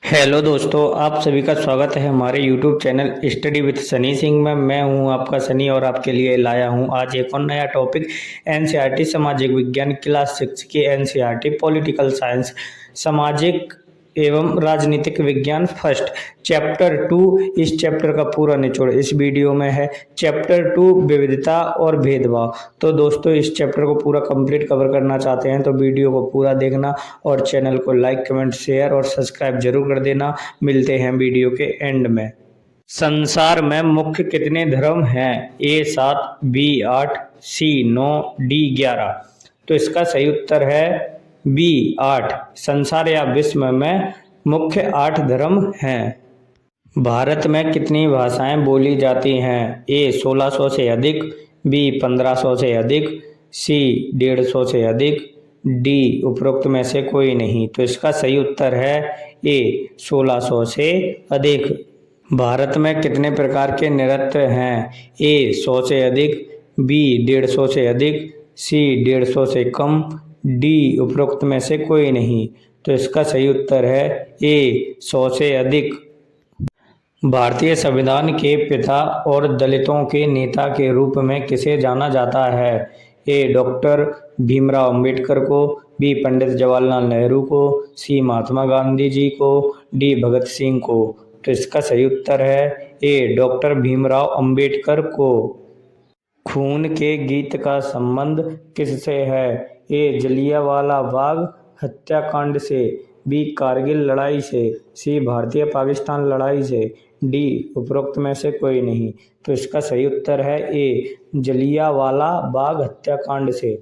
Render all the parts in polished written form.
Hello दोस्तों, आप सभी का स्वागत है हमारे YouTube channel study with Sunny Singh में। मैं हूं आपका सनी और आपके लिए लाया हूं आज एक और नया टॉपिक एनसीईआरटी सामाजिक विज्ञान क्लास 6 की एनसीईआरटी पॉलिटिकल साइंस सामाजिक एवं राजनीतिक विज्ञान फर्स्ट चैप्टर 2। इस चैप्टर का पूरा निचोड़ इस वीडियो में है। चैप्टर 2 विविधता और भेदभाव। तो दोस्तों, इस चैप्टर को पूरा कंप्लीट कवर करना चाहते हैं तो वीडियो को पूरा देखना और चैनल को लाइक कमेंट शेयर और सब्सक्राइब जरूर कर देना। मिलते हैं वीडियो के एंड में। संसार में मुख्य कितने धर्म हैं? ए 7, बी 8, सी 9, डी 11। तो इसका सही उत्तर है बी 8। संसार या विश्व में मुख्य 8 धर्म हैं। भारत में कितनी भाषाएं बोली जाती हैं? ए 1600 से अधिक, बी 1500 से अधिक, सी 150 से अधिक, डी उपरोक्त में से कोई नहीं। तो इसका सही उत्तर है ए 1600 से अधिक। भारत में कितने प्रकार के नृत्य हैं? ए 100 से अधिक, बी 150 से अधिक, सी 150 से कम, डी उपरोक्त में से कोई नहीं। तो इसका सही उत्तर है ए 100 से अधिक। भारतीय संविधान के पिता और दलितों के नेता के रूप में किसे जाना जाता है? ए डॉक्टर भीमराव अंबेडकर को, बी पंडित जवाहरलाल नेहरू को, सी महात्मा गांधी जी को, डी भगत सिंह को। तो इसका सही उत्तर है ए डॉक्टर भीमराव अंबेडकर को। खून के गीत का संबंध किससे है? ए जलियांवाला बाग हत्याकांड से, बी कारगिल लड़ाई से, सी भारतीय पाकिस्तान लड़ाई से, डी उपरोक्त में से कोई नहीं। तो इसका सही उत्तर है ए जलियांवाला बाग हत्याकांड से।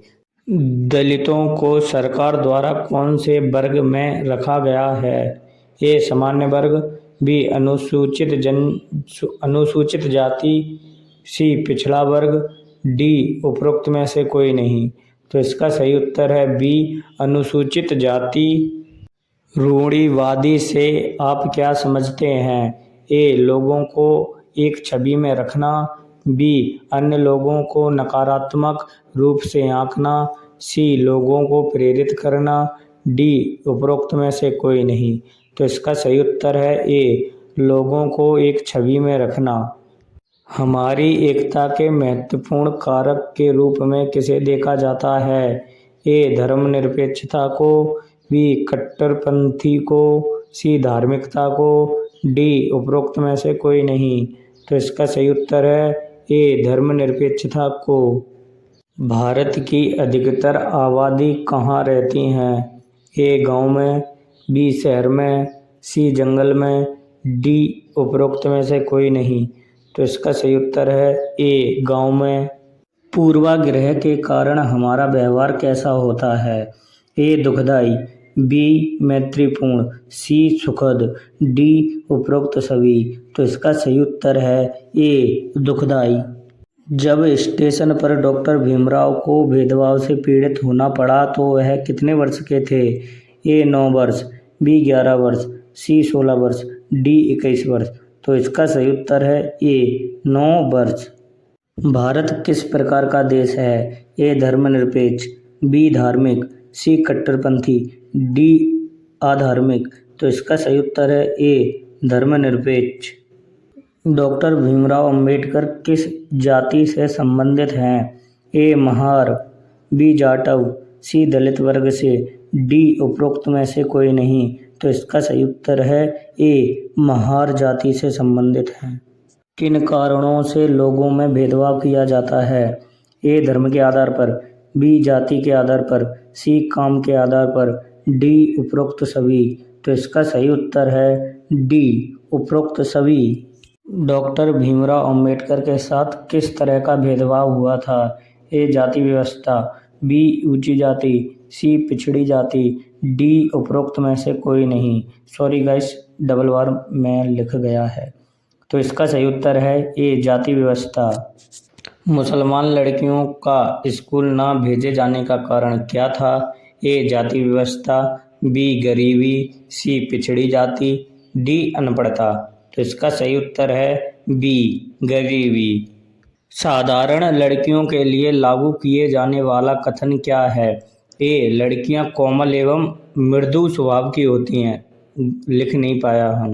दलितों को सरकार द्वारा कौन से वर्ग में रखा गया है? ए सामान्य वर्ग, बी अनुसूचित जाति, सी पिछड़ा वर्ग, डी उपरोक्त में से कोई नहीं। तो इसका सही उत्तर है बी अनुसूचित जाति। रूढ़िवादी से आप क्या समझते हैं? ए लोगों को एक छवि में रखना, बी अन्य लोगों को नकारात्मक रूप से आंकना, सी लोगों को प्रेरित करना, डी उपरोक्त में से कोई नहीं। तो इसका सही उत्तर है ए लोगों को एक छवि में रखना। हमारी एकता के महत्वपूर्ण कारक के रूप में किसे देखा जाता है? ए धर्मनिरपेक्षता को, बी कट्टरपंथी को, सी धार्मिकता को, डी उपरोक्त में से कोई नहीं। तो इसका सही उत्तर है ए धर्मनिरपेक्षता को। भारत की अधिकतर आबादी कहाँ रहती हैं? ए गांव में, बी शहर में, सी जंगल में, डी उपरोक्त में से कोई नहीं। तो इसका सही उत्तर है ए गांव में। पूर्वाग्रह के कारण हमारा व्यवहार कैसा होता है? ए दुखदाई, बी मैत्रीपूर्ण, सी सुखद, डी उपरोक्त सभी। तो इसका सही उत्तर है ए दुखदाई। जब स्टेशन पर डॉक्टर भीमराव को भेदभाव से पीड़ित होना पड़ा तो वह कितने वर्ष के थे? ए 9 वर्ष, बी 11 वर्ष, सी 16 वर्ष, डी 21 वर्ष। तो इसका सही उत्तर है ए 9 वर्ष। भारत किस प्रकार का देश है? ए धर्मनिरपेक्ष, बी धार्मिक, सी कट्टरपंथी, डी अधार्मिक। तो इसका सही उत्तर है ए धर्मनिरपेक्ष। डॉक्टर भीमराव अंबेडकर किस जाति से संबंधित हैं? ए महार, बी जाटव, सी दलित वर्ग से, डी उपरोक्त में से कोई नहीं। तो इसका सही उत्तर है ए महार जाति से संबंधित हैं। किन कारणों से लोगों में भेदभाव किया जाता है? ए धर्म के आधार पर, बी जाति के आधार पर, सी काम के आधार पर, डी उपरोक्त सभी। तो इसका सही उत्तर है डी उपरोक्त सभी। डॉक्टर भीमराव अंबेडकर के साथ किस तरह का भेदभाव हुआ था? ए जाति व्यवस्था, बी ऊंची जाति, सी पिछड़ी जाति, डी उपरोक्त में से कोई नहीं। सॉरी गाइस, डबल बार में लिख गया है। तो इसका सही उत्तर है ए जाति व्यवस्था। मुसलमान लड़कियों का स्कूल ना भेजे जाने का कारण क्या था? ए जाति व्यवस्था, बी गरीबी, सी पिछड़ी जाति, डी अनपढ़ता। तो इसका सही उत्तर है बी गरीबी। साधारण लड़कियों के लिए लागू किए जाने वाला कथन क्या है? ए लड़कियां कोमल एवं मृदु स्वभाव की होती हैं, लिख नहीं पाया हूँ।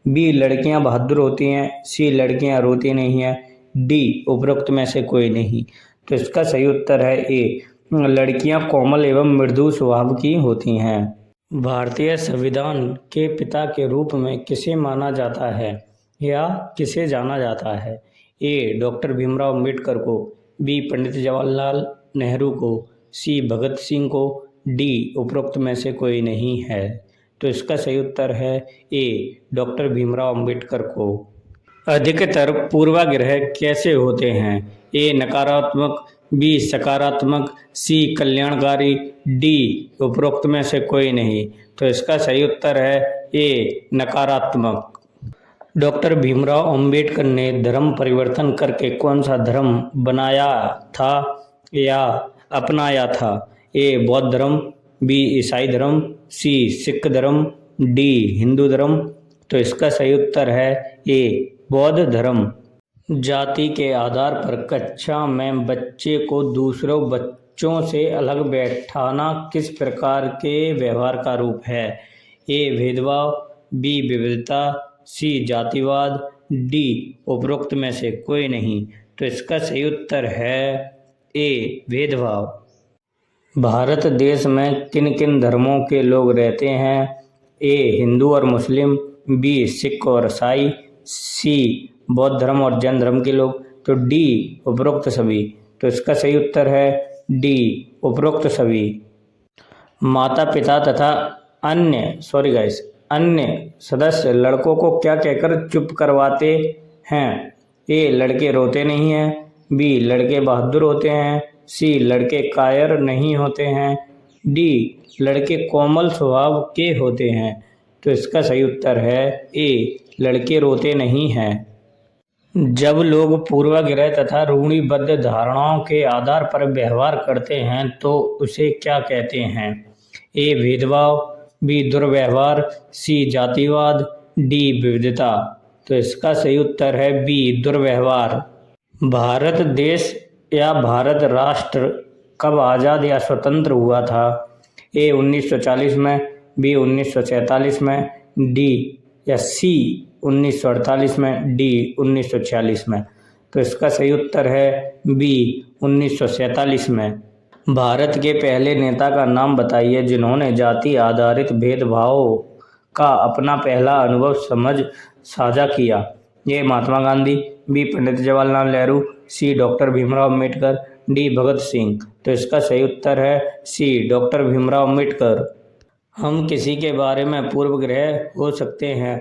बी लड़कियां बहादुर होती हैं। सी लड़कियां रोती नहीं हैं। डी उपरोक्त में से कोई नहीं। तो इसका सही उत्तर है ए, लड़कियां कोमल एवं मृदु स्वभाव की होती हैं। भारतीय संविधान के पिता के रूप में किसे माना जाता है या किसे जाना जाता है? ए डॉक्टर भीमराव अम्बेडकर को, बी पंडित जवाहरलाल नेहरू को, सी भगत सिंह को, डी उपरोक्त में से कोई नहीं है। तो इसका सही उत्तर है ए डॉक्टर भीमराव अम्बेडकर को। अधिकतर पूर्वाग्रह कैसे होते हैं? ए नकारात्मक, बी सकारात्मक, सी कल्याणकारी, डी उपरोक्त में से कोई नहीं। तो इसका सही उत्तर है ए नकारात्मक। डॉक्टर भीमराव अंबेडकर ने धर्म परिवर्तन करके कौन सा धर्म बनाया था या अपनाया था? ए बौद्ध धर्म, बी ईसाई धर्म, सी सिख धर्म, डी हिंदू धर्म। तो इसका सही उत्तर है ए बौद्ध धर्म। जाति के आधार पर कक्षा में बच्चे को दूसरों बच्चों से अलग बैठाना किस प्रकार के व्यवहार का रूप है? ए भेदभाव, बी विविधता, सी जातिवाद, डी उपरोक्त में से कोई नहीं। तो इसका सही उत्तर है ए भेदभाव। भारत देश में किन किन धर्मों के लोग रहते हैं? ए हिंदू और मुस्लिम, बी सिख और ईसाई, सी बौद्ध धर्म और जैन धर्म के लोग, तो डी उपरोक्त सभी। तो इसका सही उत्तर है डी उपरोक्त सभी। माता पिता तथा अन्य सदस्य लड़कों को क्या कहकर चुप करवाते हैं? ए लड़के रोते नहीं हैं, बी लड़के बहादुर होते हैं, सी लड़के कायर नहीं होते हैं, डी लड़के कोमल स्वभाव के होते हैं। तो इसका सही उत्तर है ए लड़के रोते नहीं हैं। जब लोग पूर्वाग्रह तथा रूढ़िबद्ध धारणाओं के आधार पर व्यवहार करते हैं तो उसे क्या कहते हैं? ए भेदभाव, बी दुर्व्यवहार, सी जातिवाद, डी विविधता। तो इसका सही उत्तर है बी दुर्व्यवहार। भारत देश या भारत राष्ट्र कब आज़ाद या स्वतंत्र हुआ था? ए 1940 में, बी 1947 में, डी या सी 1948 में, डी 1946 में। तो इसका सही उत्तर है बी 1947 में। भारत के पहले नेता का नाम बताइए जिन्होंने जाति आधारित भेदभाव का अपना पहला अनुभव समझ साझा किया। ये महात्मा गांधी, बी पंडित जवाहरलाल नेहरू, सी डॉक्टर भीमराव अम्बेडकर, डी भगत सिंह। तो इसका सही उत्तर है सी डॉक्टर भीमराव अम्बेडकर। हम किसी के बारे में पूर्वग्रह हो सकते हैं?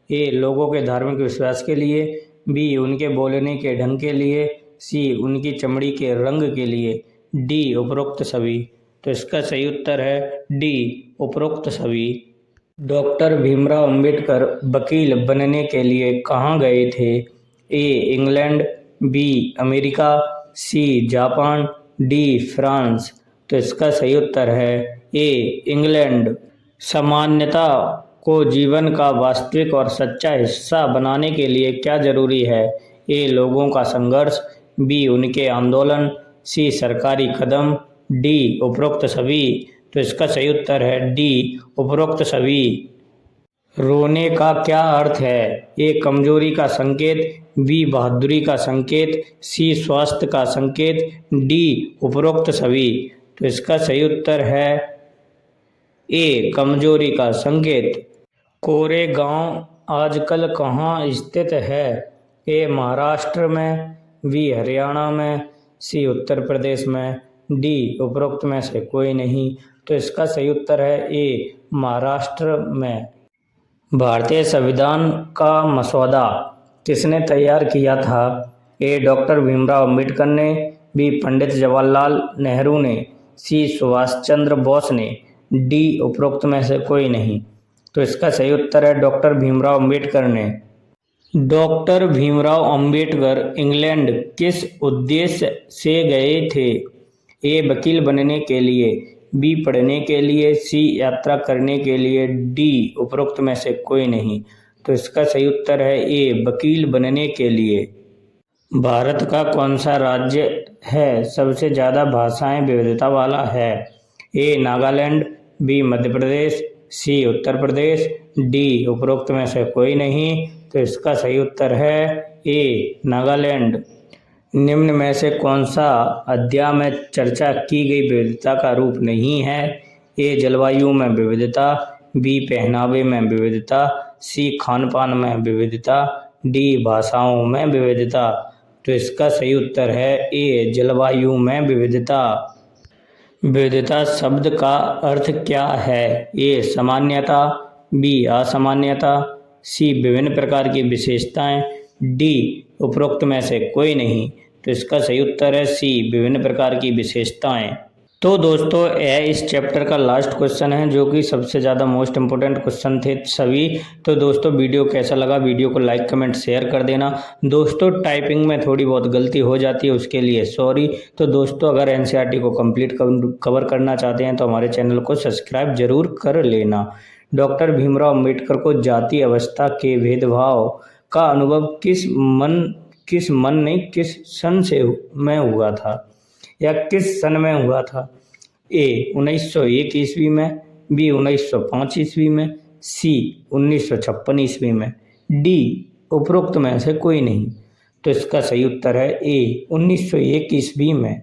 ए लोगों के धार्मिक विश्वास के लिए, बी उनके बोलने के ढंग के लिए, सी उनकी चमड़ी के रंग के लिए, डी उपरोक्त सभी। तो इसका सही उत्तर है डी उपरोक्त सभी। डॉक्टर भीमराव अंबेडकर वकील बनने के लिए कहाँ गए थे? A England, B America, C Japan, D France. तो इसका सही उत्तर है ए इंग्लैंड। सामान्यता को जीवन का वास्तविक और सच्चा हिस्सा बनाने के लिए क्या जरूरी है? ए लोगों का संघर्ष, बी उनके आंदोलन, सी सरकारी कदम, डी उपरोक्त सभी। तो इसका सही उत्तर है डी उपरोक्त सभी। रोने का क्या अर्थ है? ए कमजोरी का संकेत, बी बहादुरी का संकेत, सी स्वास्थ्य का संकेत, डी उपरोक्त सभी। तो इसका सही उत्तर है ए कमजोरी का संकेत। कोरेगांव आजकल कहाँ स्थित है? ए महाराष्ट्र में, बी हरियाणा में, सी उत्तर प्रदेश में, डी उपरोक्त में से कोई नहीं। तो इसका सही उत्तर है ए महाराष्ट्र में। भारतीय संविधान का मसौदा किसने तैयार किया था? ए डॉक्टर भीमराव अम्बेडकर ने, बी पंडित जवाहरलाल नेहरू ने, सी सुभाष चंद्र बोस ने, डी उपरोक्त में से कोई नहीं। तो इसका सही उत्तर है डॉक्टर भीमराव अम्बेडकर ने। डॉक्टर भीमराव अम्बेडकर इंग्लैंड किस उद्देश्य से गए थे? ए वकील बनने के लिए, बी पढ़ने के लिए, सी यात्रा करने के लिए, डी उपरोक्त में से कोई नहीं। तो इसका सही उत्तर है ए वकील बनने के लिए। भारत का कौन सा राज्य है सबसे ज़्यादा भाषाएं विविधता वाला है? ए नागालैंड, बी मध्य प्रदेश, सी उत्तर प्रदेश, डी उपरोक्त में से कोई नहीं। तो इसका सही उत्तर है ए नागालैंड। निम्न में से कौन सा अध्याय में चर्चा की गई विविधता का रूप नहीं है? ए जलवायु में विविधता, बी पहनावे में विविधता, सी खान पान में विविधता, डी भाषाओं में विविधता। तो इसका सही उत्तर है ए जलवायु में विविधता। विविधता शब्द का अर्थ क्या है? ए सामान्यता, बी असामान्यता, सी विभिन्न प्रकार की विशेषताएं, डी उपरोक्त में से कोई नहीं। तो इसका सही उत्तर है सी विभिन्न प्रकार की विशेषताएं। तो दोस्तों यह इस चैप्टर का लास्ट क्वेश्चन है जो कि सबसे ज़्यादा मोस्ट इम्पोर्टेंट क्वेश्चन थे सभी। तो दोस्तों वीडियो कैसा लगा, वीडियो को लाइक कमेंट शेयर कर देना। दोस्तों टाइपिंग में थोड़ी बहुत गलती हो जाती है, उसके लिए सॉरी। तो दोस्तों अगर एनसीईआरटी को कंप्लीट कवर करना चाहते हैं तो हमारे चैनल को सब्सक्राइब जरूर कर लेना। डॉक्टर भीमराव अम्बेडकर को जाति अवस्था के भेदभाव का अनुभव किस सन में हुआ था या किस सन में हुआ था? ए 1901 ईस्वी में, बी 1905 ईस्वी में, सी 1956 ईस्वी में, डी उपरोक्त में से कोई नहीं। तो इसका सही उत्तर है ए 1901 ईस्वी में।